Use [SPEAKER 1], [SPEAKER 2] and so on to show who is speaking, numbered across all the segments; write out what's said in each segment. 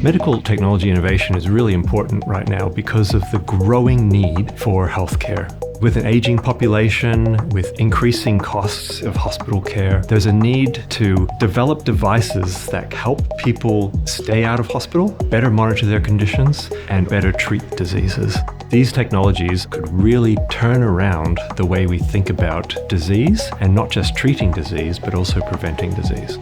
[SPEAKER 1] Medical technology innovation is really important right now because of the growing need for healthcare. With an aging population, with increasing costs of hospital care, there's a need to develop devices that help people stay out of hospital, better monitor their conditions, and better treat diseases. These technologies could really turn around the way we think about disease, and not just treating disease, but also preventing disease.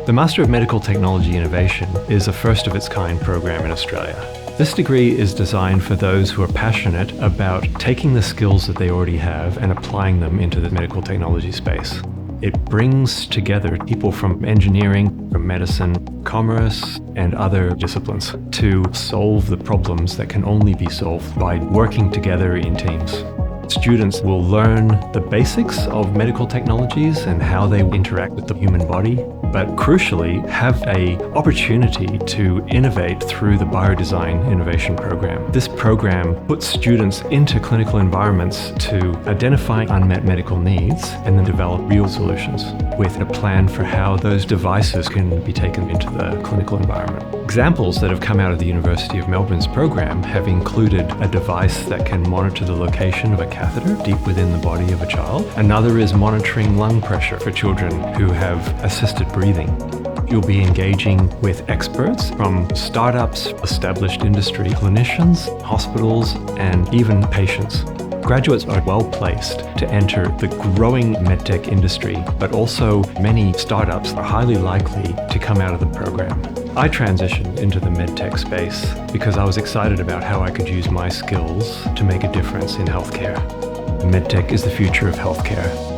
[SPEAKER 1] The Master of Medical Technology Innovation is a first-of-its-kind program in Australia. This degree is designed for those who are passionate about taking the skills that they already have and applying them into the medical technology space. It brings together people from engineering, from medicine, commerce, and other disciplines to solve the problems that can only be solved by working together in teams. Students will learn the basics of medical technologies and how they interact with the human body, but crucially have an opportunity to innovate through the BioDesign Innovation program. This program puts students into clinical environments to identify unmet medical needs and then develop real solutions with a plan for how those devices can be taken into the clinical environment. Examples that have come out of the University of Melbourne's program have included a device that can monitor the location of a catheter deep within the body of a child. Another is monitoring lung pressure for children who have assisted breathing. You'll be engaging with experts from startups, established industry, clinicians, hospitals, and even patients. Graduates are well placed to enter the growing MedTech industry, but also many startups are highly likely to come out of the program. I transitioned into the MedTech space because I was excited about how I could use my skills to make a difference in healthcare. MedTech is the future of healthcare.